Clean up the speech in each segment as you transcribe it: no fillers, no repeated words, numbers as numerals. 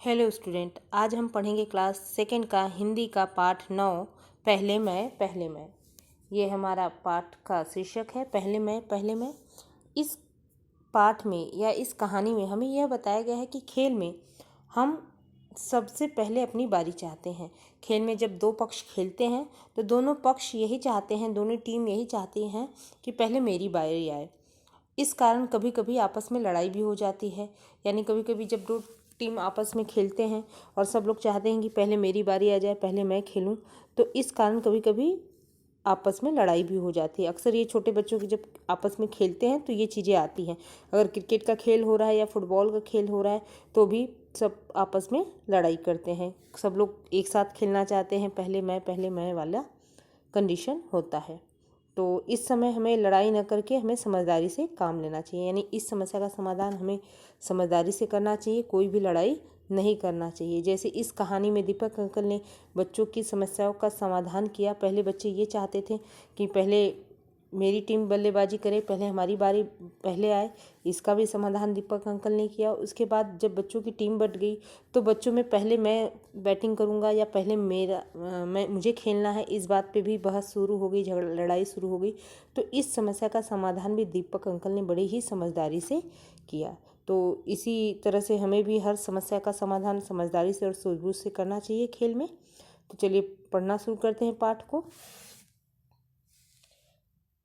Hello student, आज हम पढ़ेंगे क्लास सेकंड का हिंदी का पाठ 9 पहले मैं। ये हमारा पाठ का शीर्षक है पहले मैं। इस पाठ में या इस कहानी में हमें यह बताया गया है कि खेल में हम सबसे पहले अपनी बारी चाहते हैं। खेल में जब दो पक्ष खेलते हैं तो दोनों पक्ष यही चाहते हैं, दोनों टीम यही चाहती हैं कि पहले मेरी बारी आए। इस कारण कभी कभी आपस में लड़ाई भी हो जाती है। यानी कभी कभी जब दो टीम आपस में खेलते हैं और सब लोग चाहते हैं कि पहले मेरी बारी आ जाए, पहले मैं खेलूं, तो इस कारण कभी कभी आपस में लड़ाई भी हो जाती है। अक्सर ये छोटे बच्चों की जब आपस में खेलते हैं तो ये चीज़ें आती हैं। अगर क्रिकेट का खेल हो रहा है या फुटबॉल का खेल हो रहा है तो भी सब आपस में लड़ाई करते हैं। सब लोग एक साथ खेलना चाहते हैं, पहले मैं वाला कंडीशन होता है। तो इस समय हमें लड़ाई न करके हमें समझदारी से काम लेना चाहिए। यानी इस समस्या का समाधान हमें समझदारी से करना चाहिए, कोई भी लड़ाई नहीं करना चाहिए। जैसे इस कहानी में दीपक अंकल ने बच्चों की समस्याओं का समाधान किया। पहले बच्चे ये चाहते थे कि पहले मेरी टीम बल्लेबाजी करे, पहले हमारी बारी पहले आए। इसका भी समाधान दीपक अंकल ने किया। उसके बाद जब बच्चों की टीम बट गई तो बच्चों में पहले मैं बैटिंग करूंगा या पहले मैं मुझे खेलना है, इस बात पे भी बहस शुरू हो गई, झगड़ा लड़ाई शुरू हो गई। तो इस समस्या का समाधान भी दीपक अंकल ने बड़ी ही समझदारी से किया। तो इसी तरह से हमें भी हर समस्या का समाधान समझदारी से और सूझबूझ से करना चाहिए खेल में। तो चलिए पढ़ना शुरू करते हैं पाठ को।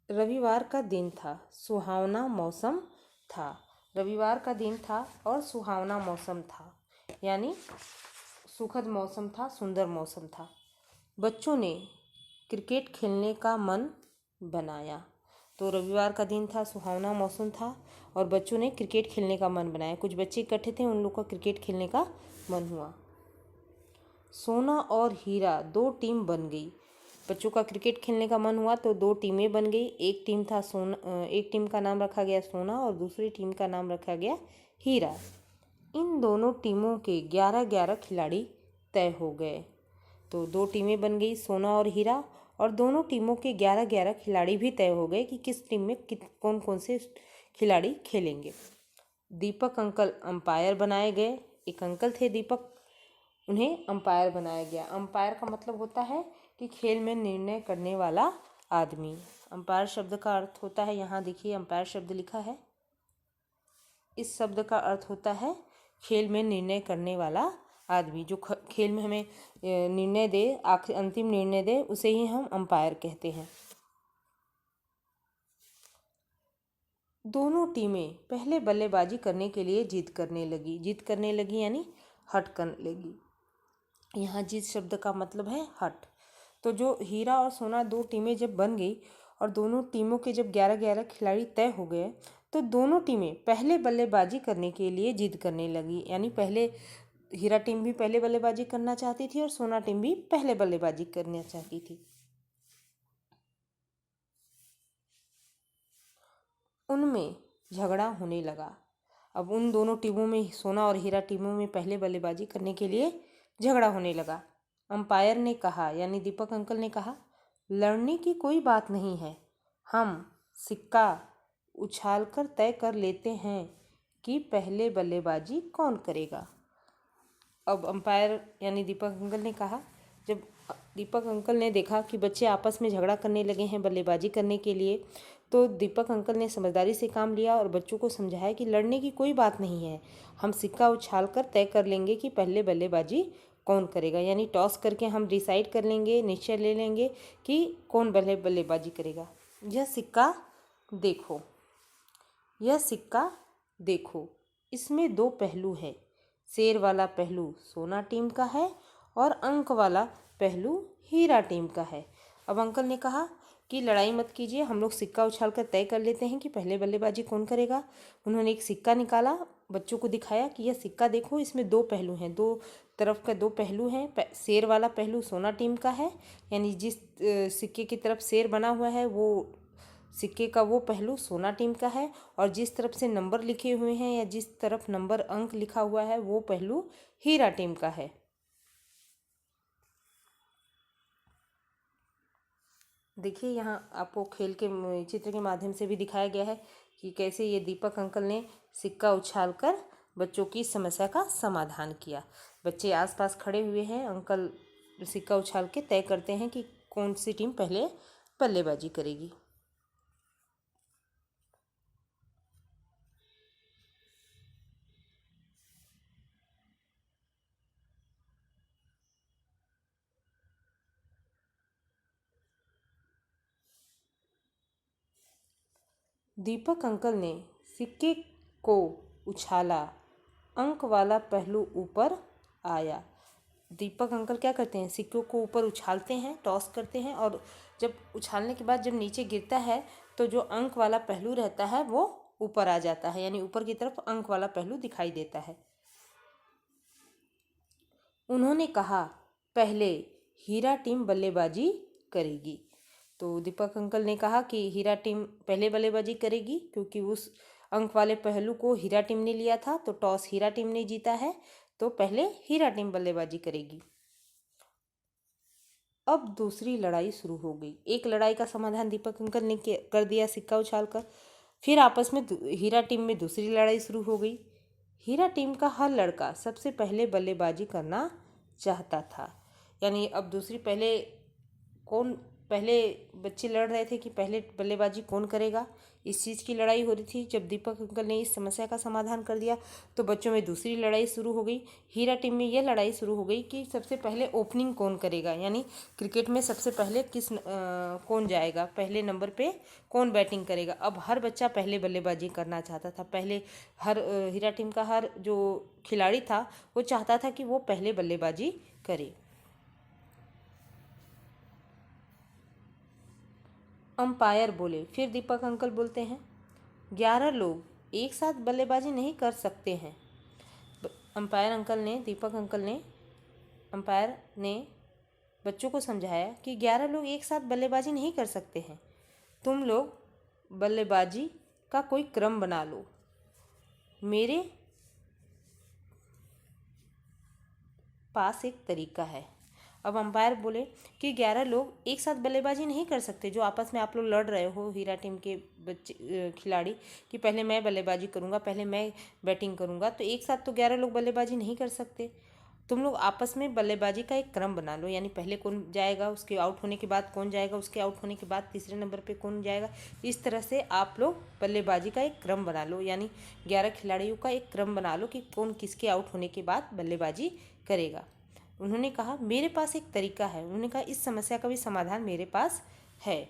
रविवार का दिन था, सुहावना मौसम था। रविवार का दिन था और सुहावना मौसम था, यानी सुखद मौसम था, सुंदर मौसम था। बच्चों ने क्रिकेट खेलने का मन बनाया। तो रविवार का दिन था, सुहावना मौसम था और बच्चों ने क्रिकेट खेलने का मन बनाया। कुछ बच्चे इकट्ठे थे, उन लोग का क्रिकेट खेलने का मन हुआ। सोना और हीरा दो टीम बन गई। बच्चों का क्रिकेट खेलने का मन हुआ तो दो टीमें बन गई। एक टीम का नाम रखा गया सोना और दूसरी टीम का नाम रखा गया हीरा। इन दोनों टीमों के 11-11 खिलाड़ी तय हो गए। तो दो टीमें बन गई, सोना और हीरा, और दोनों टीमों के 11-11 खिलाड़ी भी तय हो गए कि किस टीम में कौन कौन से खिलाड़ी खेलेंगे। दीपक अंकल अंपायर बनाए गए। एक अंकल थे दीपक, उन्हें अंपायर बनाया गया। अंपायर का मतलब होता है कि खेल में निर्णय करने वाला आदमी। अंपायर शब्द का अर्थ होता है, यहाँ देखिए अंपायर शब्द लिखा है, इस शब्द का अर्थ होता है खेल में निर्णय करने वाला आदमी। जो खेल में हमें निर्णय दे, अंतिम निर्णय दे, उसे ही हम अंपायर कहते हैं। दोनों टीमें पहले बल्लेबाजी करने के लिए जिद करने लगी यानी हट करने लगी। यहाँ जिस शब्द का मतलब है हट। तो जो हीरा और सोना दो टीमें जब बन गई और दोनों टीमों के जब 11-11 खिलाड़ी तय हो गए तो दोनों टीमें पहले बल्लेबाजी करने के लिए जिद करने लगी। यानी पहले हीरा टीम भी पहले बल्लेबाजी करना चाहती थी और सोना टीम भी पहले बल्लेबाजी करना चाहती थी। उनमें झगड़ा होने लगा। अब उन दोनों टीमों में, सोना और हीरा टीमों में पहले बल्लेबाजी करने के लिए झगड़ा होने लगा। अंपायर ने कहा, यानी दीपक अंकल ने कहा, लड़ने की कोई बात नहीं है, हम सिक्का उछालकर तय कर लेते हैं कि पहले बल्लेबाजी कौन करेगा। अब अंपायर यानी दीपक अंकल ने कहा, जब दीपक अंकल ने देखा कि बच्चे आपस में झगड़ा करने लगे हैं बल्लेबाजी करने के लिए, तो दीपक अंकल ने समझदारी से काम लिया और बच्चों को समझाया कि लड़ने की कोई बात नहीं है, हम सिक्का उछालकर तय कर लेंगे कि पहले बल्लेबाजी कौन करेगा। यानी टॉस करके हम डिसाइड कर लेंगे, निश्चय ले लेंगे कि कौन पहले बल्लेबाजी करेगा। यह सिक्का देखो, यह सिक्का देखो, इसमें दो पहलू है। शेर वाला पहलू सोना टीम का है और अंक वाला पहलू हीरा टीम का है। अब अंकल ने कहा कि लड़ाई मत कीजिए, हम लोग सिक्का उछाल कर तय कर लेते हैं कि पहले बल्लेबाजी कौन करेगा। उन्होंने एक सिक्का निकाला, बच्चों को दिखाया कि यह सिक्का देखो, इसमें दो पहलू हैं, दो तरफ का दो पहलू हैं। शेर वाला पहलू सोना टीम का है, यानी जिस सिक्के की तरफ शेर बना हुआ है वो सिक्के का वो पहलू सोना टीम का है, और जिस तरफ से नंबर लिखे हुए हैं या जिस तरफ नंबर अंक लिखा हुआ है वो पहलू हीरा टीम का है। देखिए यहाँ आपको खेल के चित्र के माध्यम से भी दिखाया गया है कि कैसे ये दीपक अंकल ने सिक्का उछालकर बच्चों की समस्या का समाधान किया। बच्चे आसपास खड़े हुए हैं। अंकल सिक्का उछाल के तय करते हैं कि कौन सी टीम पहले बल्लेबाजी करेगी। दीपक अंकल ने सिक्के को उछाला, अंक वाला पहलू ऊपर आया। दीपक अंकल क्या करते हैं, सिक्कों को ऊपर उछालते हैं, टॉस करते हैं, और जब उछालने के बाद जब नीचे गिरता है तो जो अंक वाला पहलू रहता है वो ऊपर आ जाता है, यानी ऊपर की तरफ अंक वाला पहलू दिखाई देता है। उन्होंने कहा, पहले हीरा टीम बल्लेबाजी करेगी। तो दीपक अंकल ने कहा कि हीरा टीम पहले बल्लेबाजी करेगी, क्योंकि उस अंक वाले पहलू को हीरा टीम ने लिया था, तो टॉस हीरा टीम ने जीता है, तो पहले हीरा टीम बल्लेबाजी करेगी। अब दूसरी लड़ाई शुरू हो गई। एक लड़ाई का समाधान दीपक अंकल ने कर दिया सिक्का उछालकर। फिर आपस में हीरा टीम में दूसरी लड़ाई शुरू हो गई। हीरा टीम का हर लड़का सबसे पहले बल्लेबाजी करना चाहता था, यानी अब दूसरी पहले बच्चे लड़ रहे थे कि पहले बल्लेबाजी कौन करेगा, इस चीज़ की लड़ाई हो रही थी। जब दीपक अंकल ने इस समस्या का समाधान कर दिया तो बच्चों में दूसरी लड़ाई शुरू हो गई। हीरा टीम में यह लड़ाई शुरू हो गई कि सबसे पहले ओपनिंग कौन करेगा, यानी क्रिकेट में सबसे पहले कौन जाएगा, पहले नंबर पे कौन बैटिंग करेगा। अब हर बच्चा पहले बल्लेबाजी करना चाहता था। पहले हीरा टीम का हर जो खिलाड़ी था वो चाहता था कि वो पहले बल्लेबाजी करे। अंपायर बोले। फिर दीपक अंकल बोलते हैं, 11 लोग एक साथ बल्लेबाजी नहीं कर सकते हैं। अंपायर ने बच्चों को समझाया कि 11 लोग एक साथ बल्लेबाजी नहीं कर सकते हैं। तुम लोग बल्लेबाजी का कोई क्रम बना लो। मेरे पास एक तरीका है। अब अंपायर बोले कि 11 लोग एक साथ बल्लेबाजी नहीं कर सकते। जो आपस में आप लोग लड़ रहे हो, हीरा टीम के बच्चे खिलाड़ी, कि पहले मैं बल्लेबाजी करूंगा, पहले मैं बैटिंग करूंगा, तो एक साथ तो 11 लोग बल्लेबाजी नहीं कर सकते। तुम लोग आपस में बल्लेबाजी का एक क्रम बना लो, यानी पहले कौन जाएगा, उसके आउट होने के बाद कौन जाएगा, उसके आउट होने के बाद तीसरे नंबर पे कौन जाएगा। इस तरह से आप लोग बल्लेबाजी का एक क्रम बना लो, यानी 11 खिलाड़ियों का एक क्रम बना लो कि कौन किसके आउट होने के बाद बल्लेबाजी करेगा। उन्होंने कहा, मेरे पास एक तरीका है। उन्होंने कहा, इस समस्या का भी समाधान मेरे पास है।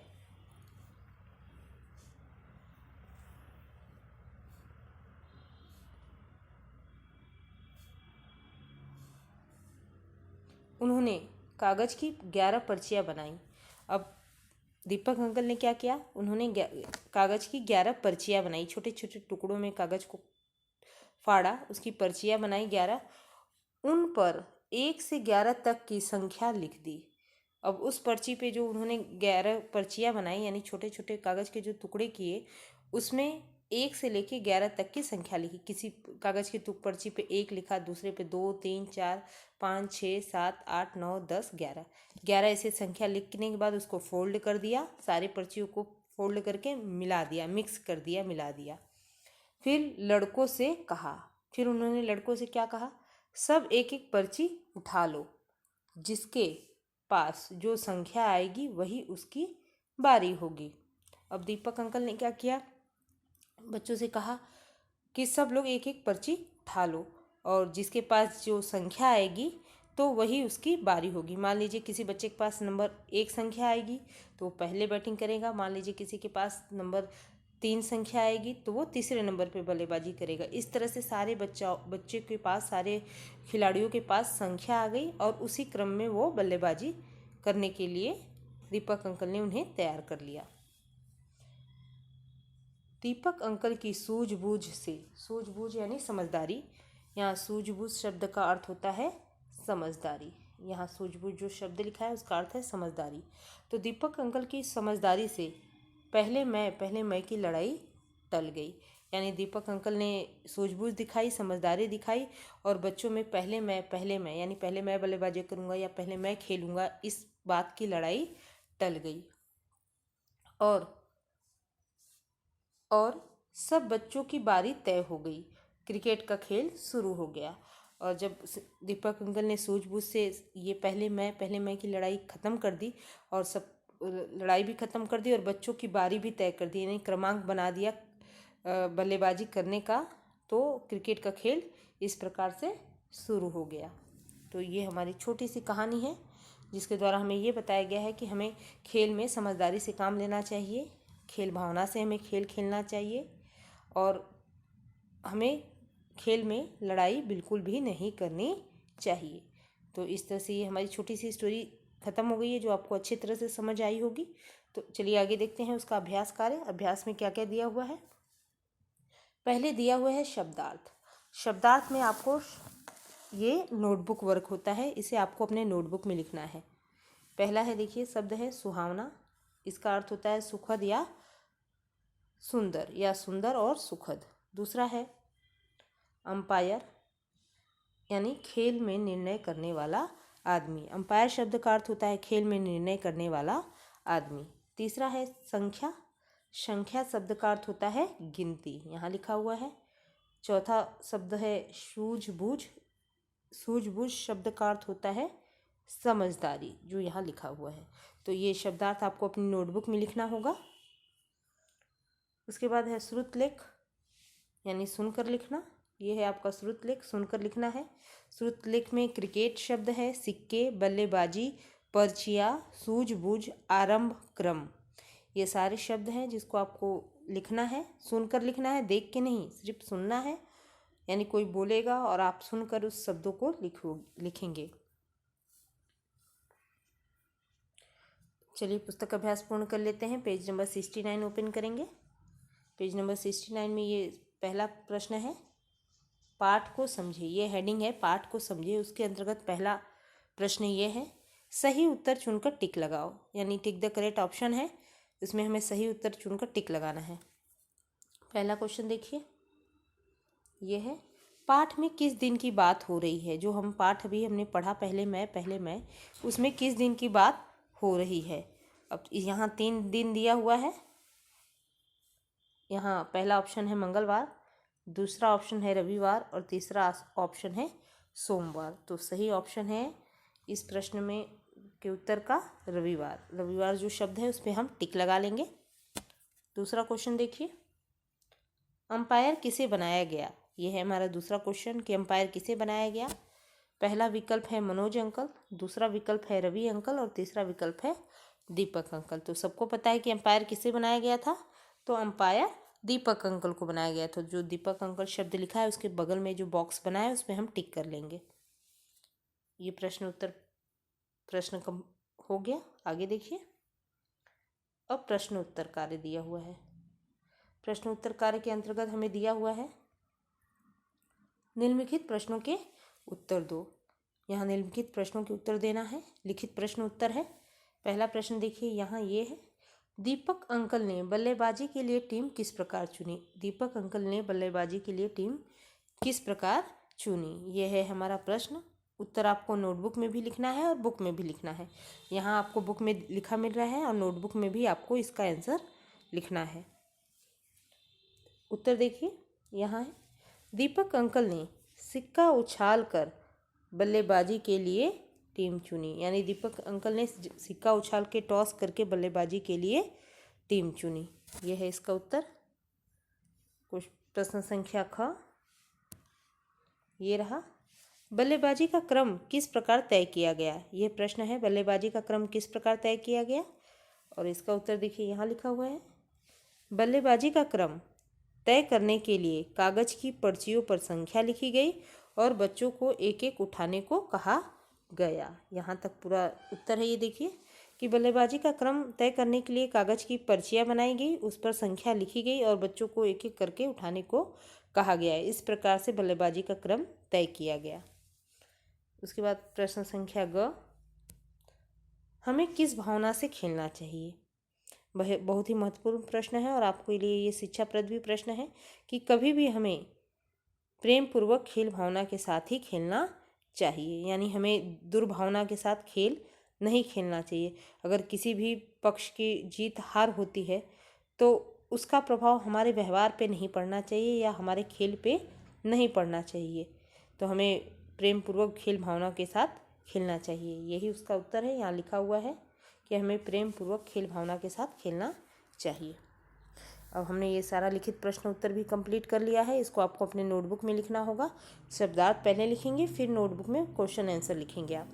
उन्होंने कागज़ की 11 पर्चियाँ बनाई। अब दीपक अंकल ने क्या किया, उन्होंने कागज़ की 11 पर्चियाँ बनाई। छोटे छोटे टुकड़ों में कागज़ को फाड़ा, उसकी पर्चियाँ बनाई 11। उन पर 1 से 11 तक की संख्या लिख दी। अब उस पर्ची पे जो उन्होंने 11 पर्चियाँ बनाई, यानी छोटे छोटे कागज़ के जो टुकड़े किए, उसमें 1 से लेके 11 तक की संख्या लिखी। किसी कागज़ की पर्ची पे 1 लिखा, दूसरे पे 2, 3, 4, 5, 6, 7, 8, 9, 10, 11। 11 ऐसे संख्या लिखने के बाद उसको फोल्ड कर दिया। सारी पर्चियों को फोल्ड करके मिला दिया, मिक्स कर दिया, मिला दिया। फिर उन्होंने लड़कों से क्या कहा, सब एक एक पर्ची उठा लो। जिसके पास जो संख्या आएगी वही उसकी बारी होगी। अब दीपक अंकल ने क्या किया, बच्चों से कहा कि सब लोग एक एक पर्ची उठा लो, और जिसके पास जो संख्या आएगी तो वही उसकी बारी होगी। मान लीजिए किसी बच्चे के पास नंबर 1 संख्या आएगी तो वो पहले बैटिंग करेगा। मान लीजिए किसी के पास नंबर 3 संख्या आएगी तो वो तीसरे नंबर पे बल्लेबाजी करेगा। इस तरह से सारे बच्चे के पास, सारे खिलाड़ियों के पास संख्या आ गई, और उसी क्रम में वो बल्लेबाजी करने के लिए दीपक अंकल ने उन्हें तैयार कर लिया। दीपक अंकल की सूझबूझ से, सूझबूझ यानी समझदारी, यहाँ सूझबूझ शब्द का अर्थ होता है समझदारी। यहाँ सूझबूझ जो शब्द लिखा है उसका अर्थ है समझदारी। तो दीपक अंकल की समझदारी से पहले मैं की लड़ाई टल गई। यानी दीपक अंकल ने सूझबूझ दिखाई, समझदारी दिखाई, और बच्चों में पहले मैं यानी पहले मैं बल्लेबाजी करूँगा या पहले मैं खेलूँगा, इस बात की लड़ाई टल गई। और सब बच्चों की बारी तय हो गई। क्रिकेट का खेल शुरू हो गया। और जब दीपक अंकल ने सूझबूझ से ये पहले मैं की लड़ाई ख़त्म कर दी और सब लड़ाई भी ख़त्म कर दी और बच्चों की बारी भी तय कर दी, यानी क्रमांक बना दिया बल्लेबाजी करने का, तो क्रिकेट का खेल इस प्रकार से शुरू हो गया। तो ये हमारी छोटी सी कहानी है जिसके द्वारा हमें ये बताया गया है कि हमें खेल में समझदारी से काम लेना चाहिए, खेल भावना से हमें खेल खेलना चाहिए और हमें खेल में लड़ाई बिल्कुल भी नहीं करनी चाहिए। तो इस तरह से ये हमारी छोटी सी स्टोरी ख़त्म हो गई है, जो आपको अच्छी तरह से समझ आई होगी। तो चलिए आगे देखते हैं उसका अभ्यास कार्य। अभ्यास में क्या क्या दिया हुआ है। पहले दिया हुआ है शब्दार्थ। शब्दार्थ में आपको ये नोटबुक वर्क होता है, इसे आपको अपने नोटबुक में लिखना है। पहला है, देखिए शब्द है सुहावना। इसका अर्थ होता है सुखद या सुंदर, या सुंदर और सुखद। दूसरा है अंपायर, यानी खेल में निर्णय करने वाला आदमी। अंपायर शब्द का अर्थ होता है खेल में निर्णय करने वाला आदमी। तीसरा है संख्या। संख्या शब्द का अर्थ होता है गिनती, यहाँ लिखा हुआ है। चौथा शब्द है सूझबूझ। सूझबूझ शब्द का अर्थ होता है समझदारी, जो यहाँ लिखा हुआ है। तो ये शब्दार्थ आपको अपनी नोटबुक में लिखना होगा। उसके बाद है श्रुतलेख, यानी सुनकर लिखना। ये है आपका श्रुतलेख, सुनकर लिखना है। श्रुतलेख में क्रिकेट शब्द है, सिक्के, बल्लेबाजी, पर्चियाँ, सूझबूझ, आरंभ, क्रम, ये सारे शब्द हैं जिसको आपको लिखना है। सुनकर लिखना है, देख के नहीं, सिर्फ सुनना है, यानी कोई बोलेगा और आप सुनकर उस शब्दों को लिखेंगे। चलिए पुस्तक अभ्यास पूर्ण कर लेते हैं। पेज नंबर 69 ओपन करेंगे। पेज नंबर 69 में ये पहला प्रश्न है, पाठ को समझिए। ये हेडिंग है पाठ को समझिए। उसके अंतर्गत पहला प्रश्न ये है, सही उत्तर चुनकर टिक लगाओ, यानी टिक द करेक्ट ऑप्शन है, इसमें हमें सही उत्तर चुनकर टिक लगाना है। पहला क्वेश्चन देखिए, ये है पाठ में किस दिन की बात हो रही है। जो हम पाठ अभी हमने पढ़ा पहले मैं, उसमें किस दिन की बात हो रही है। अब यहाँ 3 दिन दिया हुआ है। यहाँ पहला ऑप्शन है मंगलवार, दूसरा ऑप्शन है रविवार और तीसरा ऑप्शन है सोमवार। तो सही ऑप्शन है इस प्रश्न में के उत्तर का रविवार। रविवार जो शब्द है उस पर हम टिक लगा लेंगे। दूसरा क्वेश्चन देखिए, अंपायर किसे बनाया गया। ये है हमारा दूसरा क्वेश्चन कि अंपायर किसे बनाया गया। पहला विकल्प है मनोज अंकल, दूसरा विकल्प है रवि अंकल और तीसरा विकल्प है दीपक अंकल। तो सबको पता है कि अंपायर किसे बनाया गया था, तो अंपायर दीपक अंकल को बनाया गया था। जो दीपक अंकल शब्द लिखा है उसके बगल में जो बॉक्स बना है उसमें हम टिक कर लेंगे। ये प्रश्न कम हो गया। आगे देखिए, अब प्रश्न उत्तर कार्य दिया हुआ है। प्रश्न उत्तर कार्य के अंतर्गत हमें दिया हुआ है निम्नलिखित प्रश्नों के उत्तर दो। यहाँ निम्नलिखित प्रश्नों के उत्तर देना है। लिखित प्रश्न उत्तर है। पहला प्रश्न देखिए, यहाँ ये है, दीपक अंकल ने बल्लेबाजी के लिए टीम किस प्रकार चुनी। दीपक अंकल ने बल्लेबाजी के लिए टीम किस प्रकार चुनी, यह है हमारा प्रश्न। उत्तर आपको नोटबुक में भी लिखना है और बुक में भी लिखना है। यहाँ आपको बुक में लिखा मिल रहा है और नोटबुक में भी आपको इसका आंसर लिखना है। उत्तर देखिए, यहाँ है, दीपक अंकल ने सिक्का उछाल कर बल्लेबाजी के लिए टीम चुनी, यानी दीपक अंकल ने सिक्का उछाल के टॉस करके बल्लेबाजी के लिए टीम चुनी। यह है इसका उत्तर। कुछ प्रश्न संख्या ख, ये रहा, बल्लेबाजी का क्रम किस प्रकार तय किया गया। यह प्रश्न है, बल्लेबाजी का क्रम किस प्रकार तय किया गया। और इसका उत्तर देखिए, यहाँ लिखा हुआ है, बल्लेबाजी का क्रम तय करने के लिए कागज की पर्चियों पर संख्या लिखी गई और बच्चों को एक एक उठाने को कहा गया। यहाँ तक पूरा उत्तर है। ये देखिए कि बल्लेबाजी का क्रम तय करने के लिए कागज की पर्चियाँ बनाई गई, उस पर संख्या लिखी गई और बच्चों को एक एक करके उठाने को कहा गया। इस प्रकार से बल्लेबाजी का क्रम तय किया गया। उसके बाद प्रश्न संख्या ग, हमें किस भावना से खेलना चाहिए। बहुत ही महत्वपूर्ण प्रश्न है और आपके लिए ये शिक्षाप्रद भी प्रश्न है कि कभी भी हमें प्रेम पूर्वक खेल भावना के साथ ही खेलना चाहिए, यानी हमें दुर्भावना के साथ खेल नहीं खेलना चाहिए। अगर किसी भी पक्ष की जीत हार होती है तो उसका प्रभाव हमारे व्यवहार पे नहीं पड़ना चाहिए या हमारे खेल पे नहीं पढ़ना चाहिए। तो हमें प्रेम पूर्वक खेल भावना के साथ खेलना चाहिए। यही उसका उत्तर है। यहाँ लिखा हुआ है कि हमें प्रेम पूर्वक खेल भावना के साथ खेलना चाहिए। अब हमने ये सारा लिखित प्रश्न उत्तर भी कंप्लीट कर लिया है। इसको आपको अपने नोटबुक में लिखना होगा। शब्दार्थ पहले लिखेंगे, फिर नोटबुक में क्वेश्चन आंसर लिखेंगे आप।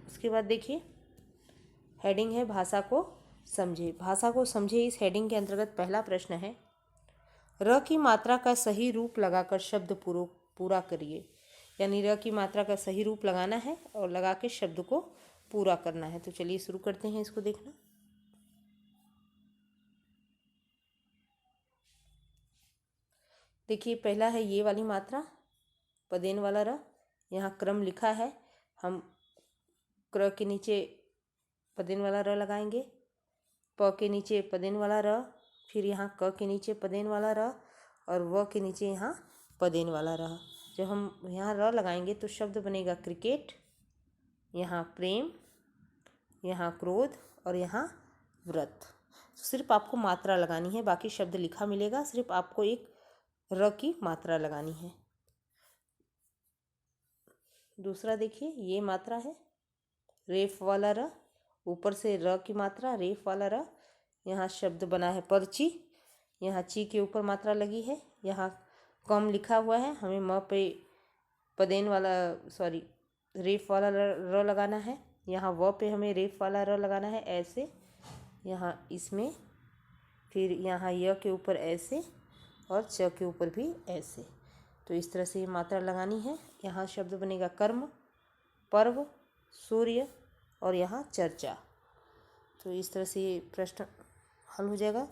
उसके बाद देखिए, हेडिंग है भाषा को समझे। भाषा को समझे इस हेडिंग के अंतर्गत पहला प्रश्न है, र की मात्रा का सही रूप लगाकर शब्द पूरा करिए। यानी र की मात्रा का सही रूप लगाना है और लगा के शब्द को पूरा करना है। तो चलिए शुरू करते हैं इसको देखना। देखिए, पहला है ये वाली मात्रा, पदेन वाला र। यहाँ क्रम लिखा है, हम क्र के नीचे पदेन वाला र लगाएंगे, प के नीचे पदेन वाला र, फिर यहाँ क के नीचे पदेन वाला र और व के नीचे यहाँ पदेन वाला र। जब हम यहाँ र लगाएंगे तो शब्द बनेगा क्रिकेट, यहाँ प्रेम, यहाँ क्रोध और यहाँ व्रत। सिर्फ आपको मात्रा लगानी है, बाकी शब्द लिखा मिलेगा, सिर्फ आपको एक र की मात्रा लगानी है। दूसरा देखिए, ये मात्रा है रेफ वाला र, ऊपर से र की मात्रा, रेफ वाला र। यहाँ शब्द बना है पर्ची, यहाँ ची के ऊपर मात्रा लगी है, यहाँ कम लिखा हुआ है, हमें म पे पदेन वाला रेफ वाला र लगाना है। यहाँ व पे हमें रेफ वाला र लगाना है ऐसे, यहाँ इसमें, फिर यहाँ य के ऊपर ऐसे और च के ऊपर भी ऐसे। तो इस तरह से ये मात्रा लगानी है। यहाँ शब्द बनेगा कर्म, पर्व, सूर्य और यहाँ चर्चा। तो इस तरह से ये प्रश्न हल हो जाएगा।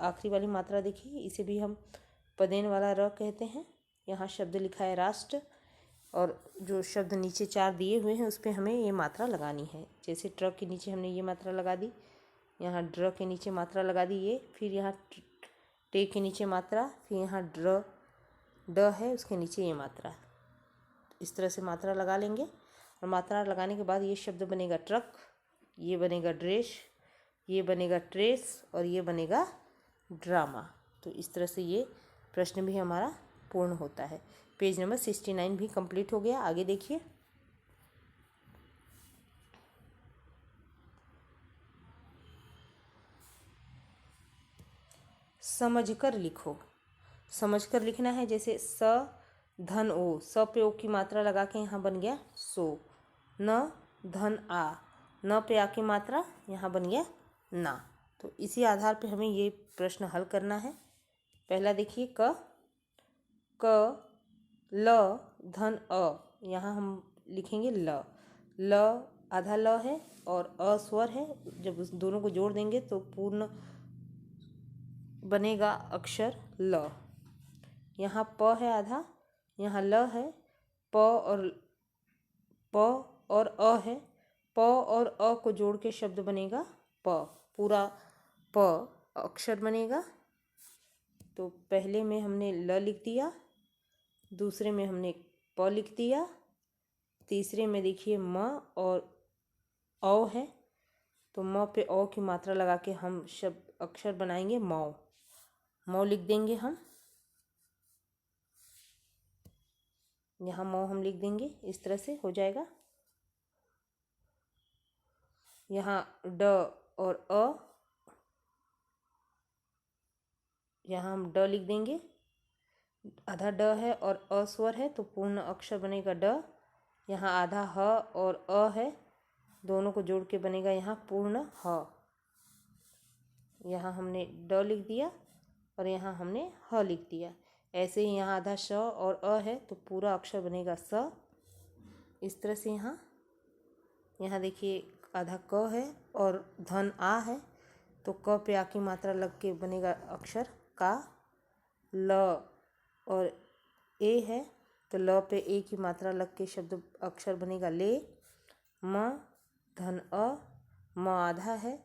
आखिरी वाली मात्रा देखिए, इसे भी हम पदेन वाला र कहते हैं। यहाँ शब्द लिखा है राष्ट्र और जो शब्द नीचे चार दिए हुए हैं उस पर हमें ये मात्रा लगानी है। जैसे ट्रक के नीचे हमने ये मात्रा लगा दी, यहाँ ड्र के नीचे मात्रा लगा दी ये, फिर यहाँ टे के नीचे मात्रा, फिर यहाँ ड है उसके नीचे ये मात्रा। इस तरह से मात्रा लगा लेंगे और मात्रा लगाने के बाद ये शब्द बनेगा ट्रक, ये बनेगा ड्रेस, ये बनेगा ट्रेस और ये बनेगा ड्रामा। तो इस तरह से ये प्रश्न भी हमारा पूर्ण होता है। पेज नंबर 69 भी कंप्लीट हो गया। आगे देखिए, समझकर लिखो। समझकर लिखना है। जैसे स धन ओ, स पे ओ की मात्रा लगा के यहाँ बन गया सो। न धन आ, न पे आ की मात्रा यहाँ बन गया ना। तो इसी आधार पे हमें ये प्रश्न हल करना है। पहला देखिए, क ल धन अ, यहाँ हम लिखेंगे ल आधा ल है और अ स्वर है। जब उस दोनों को जोड़ देंगे तो पूर्ण बनेगा अक्षर ल। यहाँ प है आधा, यहाँ ल है, प और अ है। प और अ को जोड़ के शब्द बनेगा प, पूरा प अक्षर बनेगा। तो पहले में हमने ल लिख दिया, दूसरे में हमने प लिख दिया, तीसरे में देखिए म और औ है। तो म पे औ की मात्रा लगा के हम शब्द अक्षर बनाएंगे मौ। मौ लिख देंगे हम, यहाँ मौ हम लिख देंगे। इस तरह से हो जाएगा। यहाँ ड और अ, यहाँ हम ड लिख देंगे। आधा ड है और अ स्वर है तो पूर्ण अक्षर बनेगा ड। यहाँ आधा ह और अ है, दोनों को जोड़ के बनेगा यहाँ पूर्ण ह। यहाँ हमने ड लिख दिया और यहाँ हमने ह लिख दिया। ऐसे ही यहाँ आधा श और अ है तो पूरा अक्षर बनेगा स। इस तरह से यहाँ देखिए आधा क है और धन आ है तो क पे आ की मात्रा लग के बनेगा अक्षर का। ल और ए है तो ल पे ए की मात्रा लग के शब्द अक्षर बनेगा ले। म धन अ, म आधा है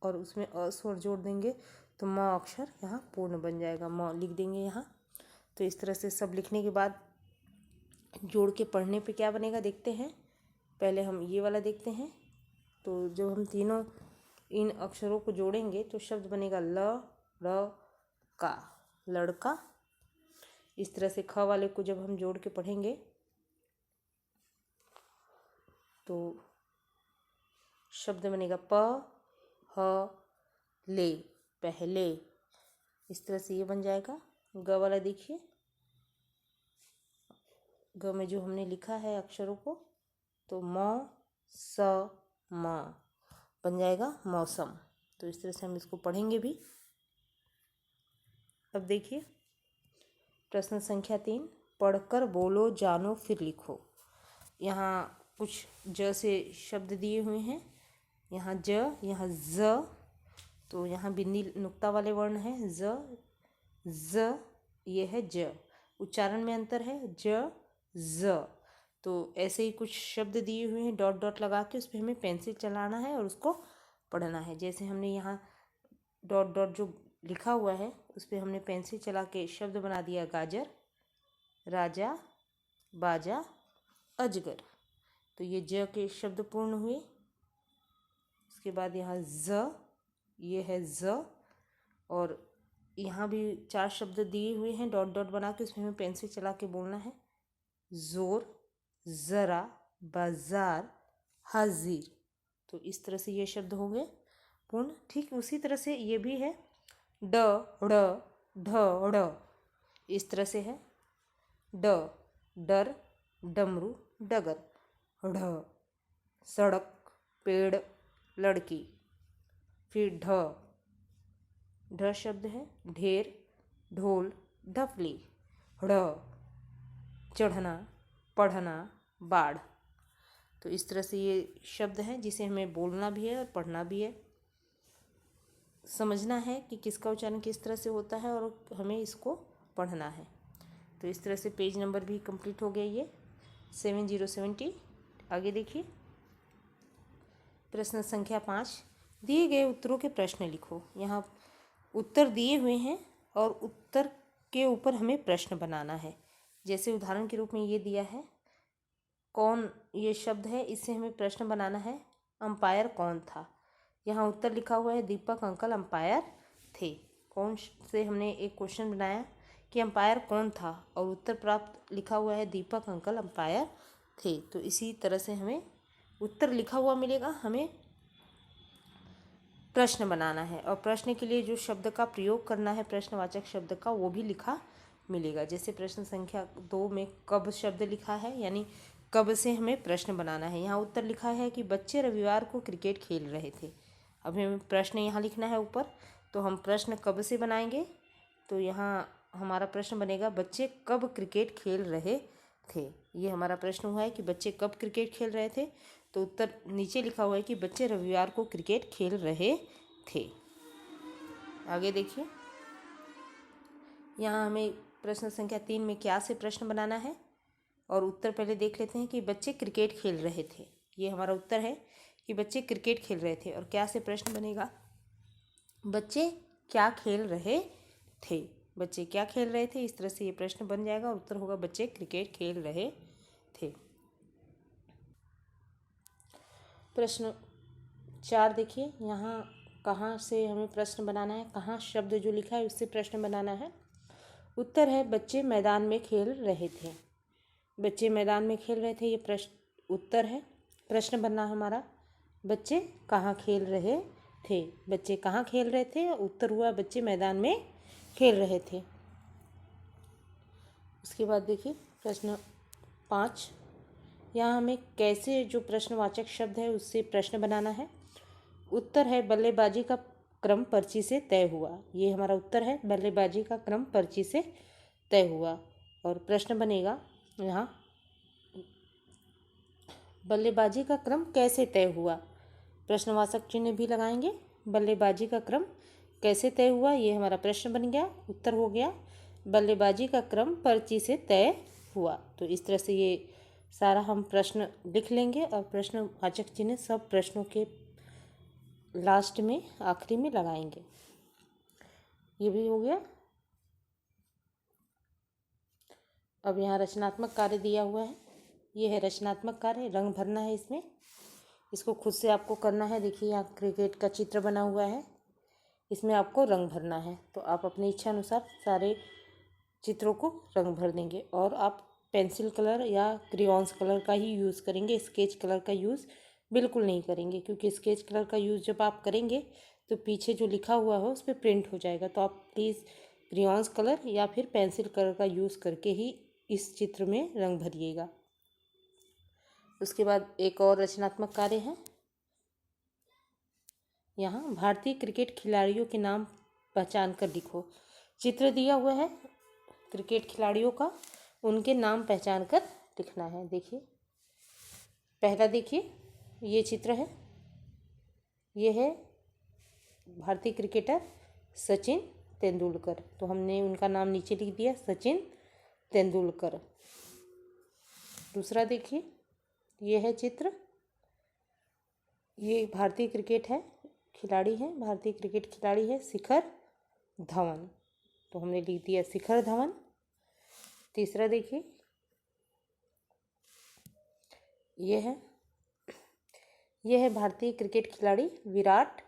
और उसमें अ स्वर जोड़ देंगे तो म अक्षर यहाँ पूर्ण बन जाएगा। म लिख देंगे यहाँ। तो इस तरह से सब लिखने के बाद जोड़ के पढ़ने पे क्या बनेगा देखते हैं। पहले हम ये वाला देखते हैं। तो जब हम तीनों इन अक्षरों को जोड़ेंगे तो शब्द बनेगा ल र का, लड़का। इस तरह से ख वाले को जब हम जोड़ के पढ़ेंगे तो शब्द बनेगा प ह ले, पहले। इस तरह से ये बन जाएगा। ग वाला देखिए, ग में जो हमने लिखा है अक्षरों को, तो म स म बन जाएगा मौसम। तो इस तरह से हम इसको पढ़ेंगे भी। अब देखिए प्रश्न संख्या 3, पढ़कर बोलो जानो फिर लिखो। यहाँ कुछ ज से शब्द दिए हुए हैं, यहाँ ज, यहाँ ज, तो यहाँ बिंदी नुक्ता वाले वर्ण है ज, ज, ये है ज। उच्चारण में अंतर है, ज, ज। तो ऐसे ही कुछ शब्द दिए हुए हैं डॉट डॉट लगा के, उस पर हमें पेंसिल चलाना है और उसको पढ़ना है। जैसे हमने यहाँ डॉट डॉट जो लिखा हुआ है उस पर हमने पेंसिल चला के शब्द बना दिया गाजर, राजा, बाजा, अजगर। तो ये ज के शब्द पूर्ण हुए। इसके बाद यहाँ ज, ये है ज, और यहाँ भी 4 शब्द दिए हुए हैं डॉट डॉट बना के, उसमें हमें पेंसिल चला के बोलना है। जोर, ज़रा, बाजार, हाजिर। तो इस तरह से ये शब्द हो गए पूर्ण। ठीक उसी तरह से ये भी है, ड, ड़, ढ, ड़। इस तरह से है, ड, डर, डमरू, डगर, ढ, सड़क, पेड़, लड़की। फिर ढ, ढ शब्द है, ढेर, ढोल, ढपली, ढ़, चढ़ना, पढ़ना, बाढ़। तो इस तरह से ये शब्द है जिसे हमें बोलना भी है और पढ़ना भी है। समझना है कि किसका उच्चारण किस तरह से होता है और हमें इसको पढ़ना है। तो इस तरह से पेज नंबर भी कंप्लीट हो गया ये 7070। आगे देखिए प्रश्न संख्या 5, दिए गए उत्तरों के प्रश्न लिखो। यहाँ उत्तर दिए हुए हैं और उत्तर के ऊपर हमें प्रश्न बनाना है। जैसे उदाहरण के रूप में ये दिया है, कौन ये शब्द है, इससे हमें प्रश्न बनाना है, अंपायर कौन था। यहाँ उत्तर लिखा हुआ है, दीपक अंकल अंपायर थे। कौन से हमने एक क्वेश्चन बनाया कि अंपायर कौन था, और उत्तर प्राप्त लिखा हुआ है, दीपक अंकल अंपायर थे। तो इसी तरह से हमें उत्तर लिखा हुआ मिलेगा, हमें प्रश्न बनाना है, और प्रश्न के लिए जो शब्द का प्रयोग करना है, प्रश्नवाचक शब्द का, वो भी लिखा मिलेगा। जैसे प्रश्न संख्या 2 में कब शब्द लिखा है, यानी कब से हमें प्रश्न बनाना है। यहाँ उत्तर लिखा है कि बच्चे रविवार को क्रिकेट खेल रहे थे। अब हमें प्रश्न यहाँ लिखना है ऊपर, तो हम प्रश्न कब से बनाएंगे। तो यहाँ हमारा प्रश्न बनेगा, बच्चे कब क्रिकेट खेल रहे थे। ये हमारा प्रश्न हुआ है कि बच्चे कब क्रिकेट खेल रहे थे। तो उत्तर नीचे लिखा हुआ है कि बच्चे रविवार को क्रिकेट खेल रहे थे। आगे देखिए, यहाँ हमें प्रश्न संख्या 3 में क्या से प्रश्न बनाना है, और उत्तर पहले देख लेते हैं कि बच्चे क्रिकेट खेल रहे थे। ये हमारा उत्तर है कि बच्चे क्रिकेट खेल रहे थे, और क्या से प्रश्न बनेगा, बच्चे क्या खेल रहे थे। बच्चे क्या खेल रहे थे, इस तरह से ये प्रश्न बन जाएगा, और उत्तर होगा बच्चे क्रिकेट खेल रहे थे। प्रश्न 4 देखिए, यहाँ कहाँ से हमें प्रश्न बनाना है, कहाँ शब्द जो लिखा है उससे प्रश्न बनाना है। उत्तर है बच्चे मैदान में खेल रहे थे। बच्चे मैदान में खेल रहे थे, ये प्रश्न उत्तर है। प्रश्न बनना हमारा, बच्चे कहाँ खेल रहे थे। बच्चे कहाँ खेल रहे थे, उत्तर हुआ बच्चे मैदान में खेल रहे थे। उसके बाद देखिए प्रश्न 5, यहाँ हमें कैसे जो प्रश्नवाचक शब्द है उससे प्रश्न बनाना है। उत्तर है बल्लेबाजी का क्रम पर्ची से तय हुआ। ये हमारा उत्तर है, बल्लेबाजी का क्रम पर्ची से तय हुआ। और प्रश्न बनेगा यहाँ, बल्लेबाजी का क्रम कैसे तय हुआ। प्रश्नवाचक चिन्ह भी लगाएंगे। बल्लेबाजी का क्रम कैसे तय हुआ, ये हमारा प्रश्न बन गया। उत्तर हो गया बल्लेबाजी का क्रम पर्ची से तय हुआ। तो इस तरह से ये सारा हम प्रश्न लिख लेंगे, और प्रश्नवाचक चिन्ह सब प्रश्नों के लास्ट में, आखिरी में लगाएंगे। ये भी हो गया। अब यहाँ रचनात्मक कार्य दिया हुआ है, ये है रचनात्मक कार्य, रंग भरना है इसमें। इसको खुद से आपको करना है। देखिए यहाँ क्रिकेट का चित्र बना हुआ है, इसमें आपको रंग भरना है। तो आप अपनी इच्छा अनुसार सारे चित्रों को रंग भर देंगे। और आप पेंसिल कलर या क्रेयॉन्स कलर का ही यूज़ करेंगे, स्केच कलर का यूज़ बिल्कुल नहीं करेंगे, क्योंकि स्केच कलर का यूज़ जब आप करेंगे तो पीछे जो लिखा हुआ हो उस पर प्रिंट हो जाएगा। तो आप प्लीज़ क्रेयॉन्स कलर या फिर पेंसिल कलर का यूज़ करके ही इस चित्र में रंग भरिएगा। उसके बाद एक और रचनात्मक कार्य है। यहाँ भारतीय क्रिकेट खिलाड़ियों के नाम पहचान कर लिखो। चित्र दिया हुआ है क्रिकेट खिलाड़ियों का, उनके नाम पहचान कर लिखना है। देखिए पहला, देखिए ये चित्र है, ये है भारतीय क्रिकेटर सचिन तेंदुलकर। तो हमने उनका नाम नीचे लिख दिया, सचिन तेंदुलकर। दूसरा देखिए, ये है चित्र, ये भारतीय क्रिकेट है, खिलाड़ी है, भारतीय क्रिकेट खिलाड़ी है शिखर धवन। तो हमने लिख दिया शिखर धवन। तीसरा देखिए, ये है भारतीय क्रिकेट खिलाड़ी विराट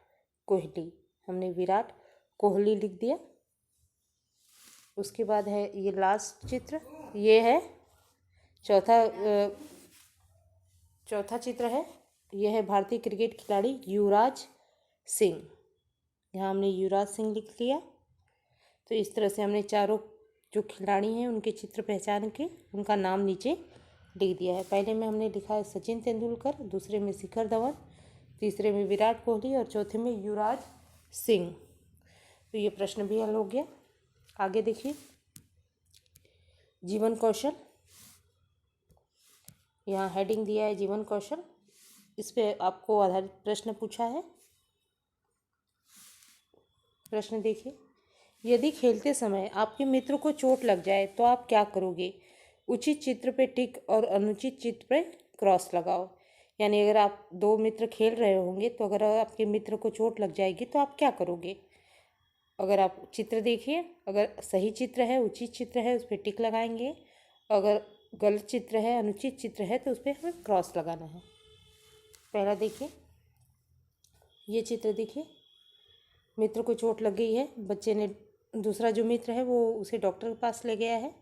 कोहली। हमने विराट कोहली लिख दिया। उसके बाद है ये लास्ट चित्र, ये है चौथा चित्र है, यह है भारतीय क्रिकेट खिलाड़ी युवराज सिंह। यहाँ हमने युवराज सिंह लिख लिया। तो इस तरह से हमने चारों जो खिलाड़ी हैं उनके चित्र पहचान के उनका नाम नीचे लिख दिया है। पहले में हमने लिखा है सचिन तेंदुलकर, दूसरे में शिखर धवन, तीसरे में विराट कोहली और चौथे में युवराज सिंह। तो ये प्रश्न भी हल हो गया। आगे देखिए, जीवन कौशल, यहाँ हेडिंग दिया है जीवन कौशल। इस पे आपको आधारित प्रश्न पूछा है। प्रश्न देखिए, यदि खेलते समय आपके मित्र को चोट लग जाए तो आप क्या करोगे? उचित चित्र पे टिक और अनुचित चित्र पे क्रॉस लगाओ। यानी अगर आप दो मित्र खेल रहे होंगे तो अगर आपके मित्र को चोट लग जाएगी तो आप क्या करोगे? अगर आप चित्र देखिए, अगर सही चित्र है, उचित चित्र है, उस पर टिक लगाएंगे। अगर गलत चित्र है, अनुचित चित्र है, तो उस पर हमें क्रॉस लगाना है। पहला देखिए, ये चित्र देखिए, मित्र को चोट लग गई है, बच्चे ने, दूसरा जो मित्र है वो उसे डॉक्टर के पास ले गया है।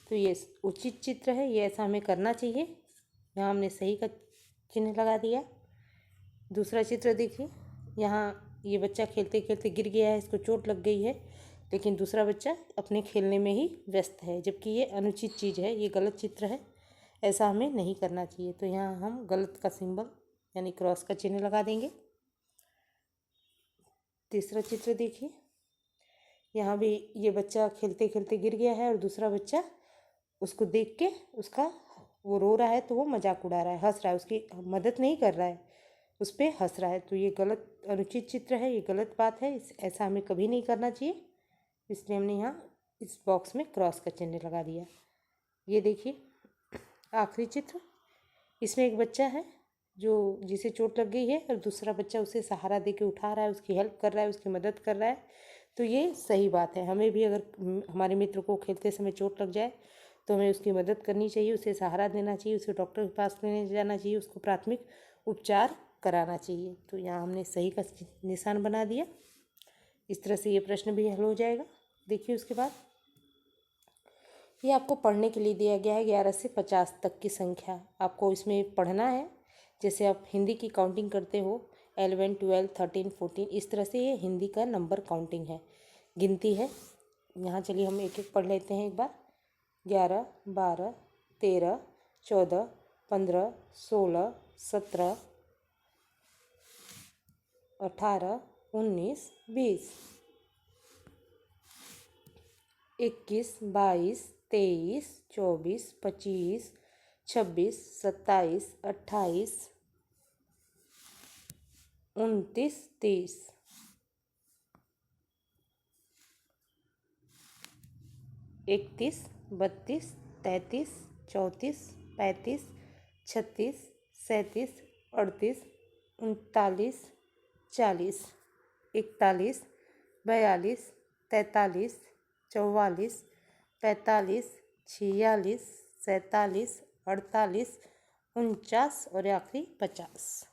तो ये उचित चित्र है, ये ऐसा हमें करना चाहिए। यहाँ हमने सही का चिन्ह लगा दिया। दूसरा चित्र देखिए, यहाँ ये बच्चा खेलते खेलते गिर गया है, इसको चोट लग गई है, लेकिन दूसरा बच्चा अपने खेलने में ही व्यस्त है, जबकि ये अनुचित चीज़ है, ये गलत चित्र है, ऐसा हमें नहीं करना चाहिए। तो यहाँ हम गलत का सिंबल यानी क्रॉस का चिन्ह लगा देंगे। तीसरा चित्र देखिए, यहाँ भी ये बच्चा खेलते खेलते गिर गया है और दूसरा बच्चा उसको देख के उसका वो रो रहा है तो वो मजाक उड़ा रहा है, हंस रहा है, उसकी मदद नहीं कर रहा है, उस पर हंस रहा है। तो ये गलत अनुचित चित्र है, ये गलत बात है, ऐसा हमें कभी नहीं करना चाहिए। इसलिए हमने यहाँ इस बॉक्स में क्रॉस का चिन्ह लगा दिया। ये देखिए आखिरी चित्र, इसमें एक बच्चा है जो जिसे चोट लग गई है और दूसरा बच्चा उसे सहारा दे के उठा रहा है, उसकी हेल्प कर रहा है, उसकी मदद कर रहा है। तो ये सही बात है। हमें भी अगर हमारे मित्र को खेलते समय चोट लग जाए तो हमें उसकी मदद करनी चाहिए, उसे सहारा देना चाहिए, उसे डॉक्टर के पास लेने जाना चाहिए, उसको प्राथमिक उपचार कराना चाहिए। तो यहाँ हमने सही का निशान बना दिया। इस तरह से ये प्रश्न भी हल हो जाएगा। देखिए उसके बाद ये आपको पढ़ने के लिए दिया गया है 11 से 50 तक की संख्या आपको इसमें पढ़ना है। जैसे आप हिंदी की काउंटिंग करते हो 11, 12, 13, 14, इस तरह से ये हिंदी का नंबर काउंटिंग है, गिनती है। यहाँ चलिए हम एक एक पढ़ लेते हैं एक बार। 11, 12, 13, 14, 15, 16, 17, 18, 19, 20, 21, 22, 23, 24, 25, 26, 27, 28, 29, 30, 31, 32, 33, 34, 35, 36, 37, 38, 39, 40, 41, 42, 43, 44, 45, 46, 47, 48, 49 और आखिरी 50।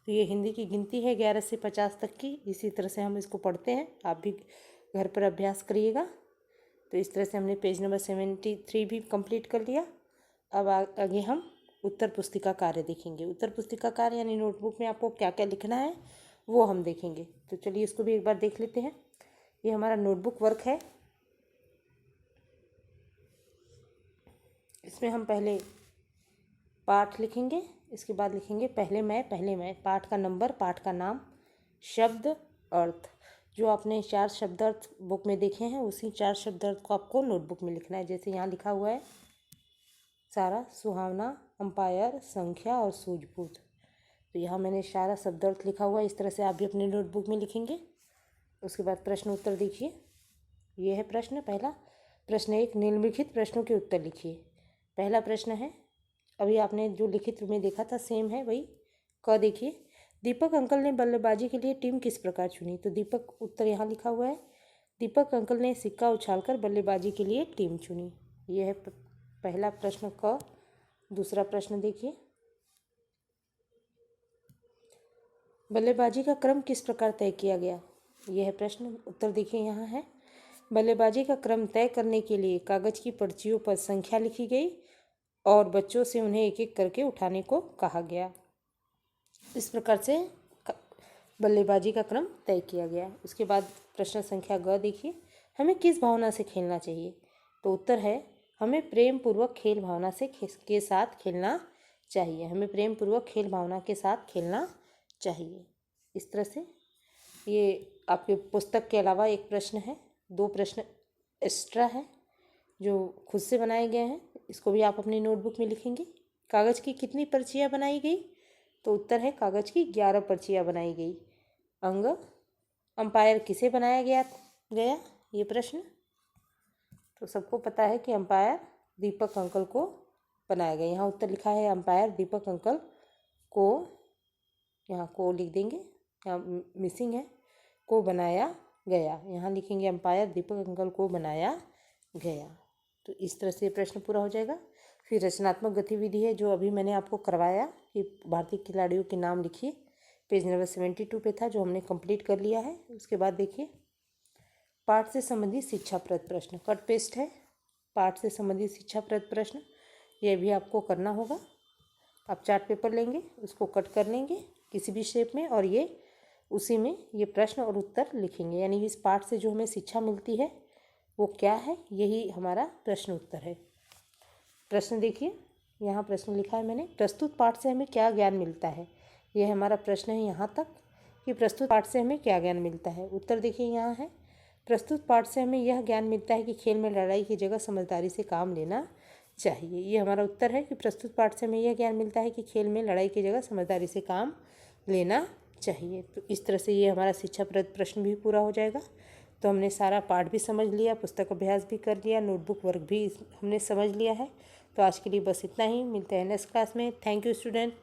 तो ये हिंदी की गिनती है 11 से 50 तक की। इसी तरह से हम इसको पढ़ते हैं, आप भी घर पर अभ्यास करिएगा। तो इस तरह से हमने पेज नंबर 73 भी कंप्लीट कर लिया। अब आगे हम उत्तर पुस्तिका कार्य देखेंगे। उत्तर पुस्तिका कार्य यानी नोटबुक में आपको क्या क्या लिखना है वो हम देखेंगे। तो चलिए इसको भी एक बार देख लेते हैं। ये हमारा नोटबुक वर्क है। इसमें हम पहले पाठ लिखेंगे, इसके बाद लिखेंगे पहले मैं, पाठ का नंबर, पाठ का नाम, शब्द, अर्थ। जो आपने 4 शब्द अर्थ बुक में देखे हैं उसी 4 शब्द अर्थ को आपको नोटबुक में लिखना है। जैसे यहाँ लिखा हुआ है सारा, सुहावना, अंपायर, संख्या और सूझबूझ। तो यहाँ मैंने सारा शब्द अर्थ लिखा हुआ है। इस तरह से आप भी अपने नोटबुक में लिखेंगे। उसके बाद प्रश्न उत्तर देखिए। ये है प्रश्न पहला। प्रश्न 1, निम्नलिखित प्रश्नों के उत्तर लिखिए। पहला प्रश्न है, अभी आपने जो लिखित में देखा था सेम है वही। क देखिए, दीपक अंकल ने बल्लेबाजी के लिए टीम किस प्रकार चुनी। तो दीपक उत्तर यहाँ लिखा हुआ है, दीपक अंकल ने सिक्का उछालकर बल्लेबाजी के लिए टीम चुनी। यह है पहला प्रश्न क। दूसरा प्रश्न देखिए, बल्लेबाजी का क्रम किस प्रकार तय किया गया। यह है प्रश्न। उत्तर देखिए यहाँ है, बल्लेबाजी का क्रम तय करने के लिए कागज की पर्चियों पर संख्या लिखी गई और बच्चों से उन्हें एक एक करके उठाने को कहा गया। इस प्रकार से बल्लेबाजी का क्रम तय किया गया। उसके बाद प्रश्न संख्या ग देखिए, हमें किस भावना से खेलना चाहिए। तो उत्तर है, हमें प्रेम पूर्वक खेल भावना से के साथ खेलना चाहिए। हमें प्रेम पूर्वक खेल भावना के साथ खेलना चाहिए। इस तरह से ये आपके पुस्तक के अलावा एक प्रश्न है, 2 प्रश्न एक्स्ट्रा है जो खुद से बनाए गए हैं। इसको भी आप अपनी नोटबुक में लिखेंगे। कागज़ की कितनी पर्चियाँ बनाई गई। तो उत्तर है, कागज़ की 11 पर्चियाँ बनाई गई। अंग, अंपायर किसे बनाया गया ये प्रश्न। तो सबको पता है कि अंपायर दीपक अंकल को बनाया गया। यहाँ उत्तर लिखा है, अंपायर दीपक अंकल को, यहाँ को लिख देंगे, यहाँ मिसिंग है, को बनाया गया। यहाँ लिखेंगे अंपायर दीपक अंकल को बनाया गया। तो इस तरह से प्रश्न पूरा हो जाएगा। फिर रचनात्मक गतिविधि है जो अभी मैंने आपको करवाया कि भारतीय खिलाड़ियों के नाम लिखिए। पेज नंबर 72 पे था जो हमने कंप्लीट कर लिया है। उसके बाद देखिए, पाठ से संबंधित शिक्षाप्रद प्रश्न, कट पेस्ट है। पाठ से संबंधित शिक्षाप्रद प्रश्न यह भी आपको करना होगा। आप चार्ट पेपर लेंगे, उसको कट कर लेंगे किसी भी शेप में और ये उसी में ये प्रश्न और उत्तर लिखेंगे। यानी इस पाठ से जो हमें शिक्षा मिलती है वो क्या है, यही हमारा प्रश्न उत्तर है। प्रश्न देखिए, यहाँ प्रश्न लिखा है मैंने, प्रस्तुत पाठ से हमें क्या ज्ञान मिलता है। यह हमारा प्रश्न है यहाँ तक कि प्रस्तुत पाठ से हमें क्या ज्ञान मिलता है। उत्तर देखिए यहाँ है, प्रस्तुत पाठ से हमें यह ज्ञान मिलता है कि खेल में लड़ाई की जगह समझदारी से काम लेना चाहिए। ये हमारा उत्तर है कि प्रस्तुत पाठ से हमें यह ज्ञान मिलता है कि खेल में लड़ाई की जगह समझदारी से काम लेना चाहिए। तो इस तरह से ये हमारा शिक्षाप्रद प्रश्न भी पूरा हो जाएगा। तो हमने सारा पाठ भी समझ लिया, पुस्तक अभ्यास भी कर लिया, नोटबुक वर्क भी हमने समझ लिया है। तो आज के लिए बस इतना ही। मिलते हैं नेक्स्ट क्लास में। Thank you student.